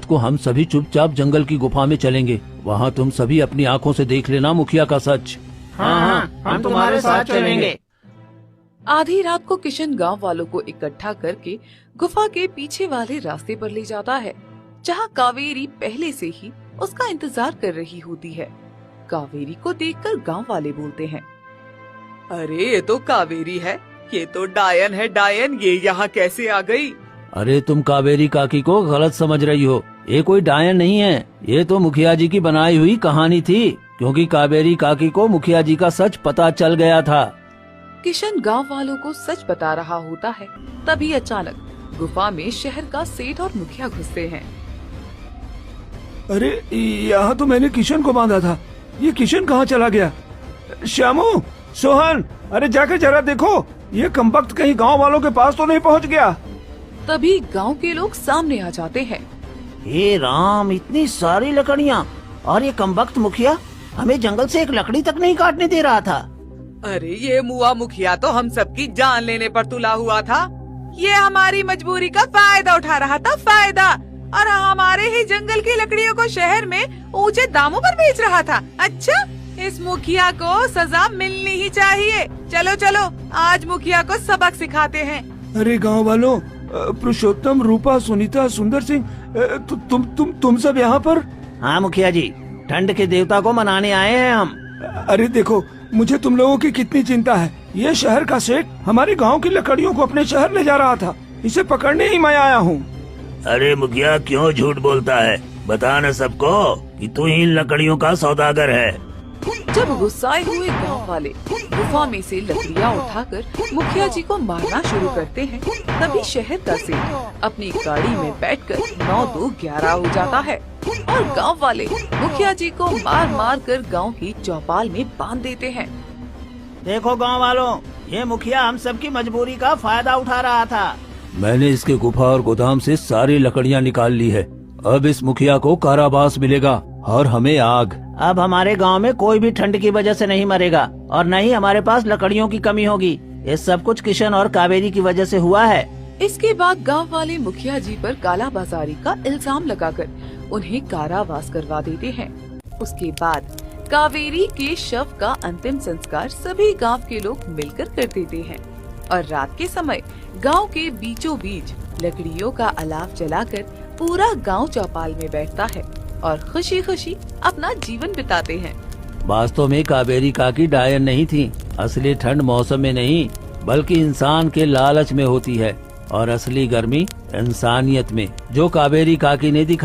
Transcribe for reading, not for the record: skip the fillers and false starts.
को हम सभी चुपचाप जंगल की गुफा में चलेंगे। वहाँ तुम सभी अपनी आँखों से देख लेना मुखिया का सच। हाँ, हम तुम्हारे साथ चलेंगे। आधी रात को किशन गांव वालों को इकट्ठा करके गुफा के पीछे वाले रास्ते पर ले जाता है, जहां कावेरी पहले से ही उसका इंतजार कर रही होती है। कावेरी को देखकर गांव वाले बोलते हैं, अरे ये तो कावेरी है, ये तो डायन है। डायन ये यहाँ कैसे आ गई? अरे तुम कावेरी काकी को गलत समझ रही हो, ये कोई डायन नहीं है। ये तो मुखिया जी की बनाई हुई कहानी थी, क्योंकि कावेरी काकी को मुखिया जी का सच पता चल गया था। किशन गांव वालों को सच बता रहा होता है। तभी अचानक गुफा में शहर का सेठ और मुखिया घुसते हैं। अरे यहाँ तो मैंने किशन को बांधा था, ये किशन कहाँ चला गया? श्यामू, सोहन, अरे जाकर जरा देखो, ये कमबख्त कहीं गांव वालों के पास तो नहीं पहुँच गया। तभी गांव के लोग सामने आ जाते हैं। हे राम, इतनी सारी लकड़ियाँ, और ये कमबख्त मुखिया हमें जंगल से एक लकड़ी तक नहीं काटने दे रहा था। अरे ये मुआ मुखिया तो हम सबकी जान लेने पर तुला हुआ था। ये हमारी मजबूरी का फायदा उठा रहा था, फायदा, और हमारे ही जंगल की लकड़ियों को शहर में ऊंचे दामों पर बेच रहा था। अच्छा, इस मुखिया को सजा मिलनी ही चाहिए। चलो चलो, आज मुखिया को सबक सिखाते हैं। अरे गांव वालों, पुरुषोत्तम, रूपा, सुनीता, सुंदर सिंह, तुम सब यहाँ पर? हाँ मुखिया जी, ठंड के देवता को मनाने आए हैं हम। अरे देखो, मुझे तुम लोगों की कितनी चिंता है। ये शहर का सेठ हमारे गांव की लकड़ियों को अपने शहर ले जा रहा था, इसे पकड़ने ही मैं आया हूँ। अरे मुखिया, क्यों झूठ बोलता है? बता न सबको कि तू ही इन लकड़ियों का सौदागर है। जब गुस्साए हुए गांव वाले गुफा में से लकड़ियां उठाकर मुखिया जी को मारना शुरू करते हैं, तभी शहर का सेठ अपनी गाड़ी में बैठकर 9-2-11 हो जाता है और गांव वाले मुखिया जी को मार मार कर गांव की चौपाल में बांध देते हैं। देखो गांव वालों, ये मुखिया हम सबकी मजबूरी का फायदा उठा रहा था। मैंने इसके गुफा और गोदाम से सारी लकड़ियाँ निकाल ली है। अब इस मुखिया को कारावास मिलेगा और हमें आग। अब हमारे गांव में कोई भी ठंड की वजह से नहीं मरेगा और न ही हमारे पास लकड़ियों की कमी होगी। ये सब कुछ किशन और कावेरी की वजह से हुआ है। इसके बाद गांव वाले मुखिया जी पर काला बाजारी का इल्जाम लगाकर उन्हें कारावास करवा देते हैं। उसके बाद कावेरी के शव का अंतिम संस्कार सभी गांव के लोग मिलकर कर देते हैं और रात के समय गांव के बीचों बीच लकड़ियों का अलाव जलाकर पूरा गांव चौपाल में बैठता है और खुशी खुशी अपना जीवन बिताते हैं। वास्तव में कावेरी काकी डायन नहीं थी। असली ठंड मौसम में नहीं, बल्कि इंसान के लालच में होती है, और असली गर्मी इंसानियत में, जो कावेरी काकी ने दिखा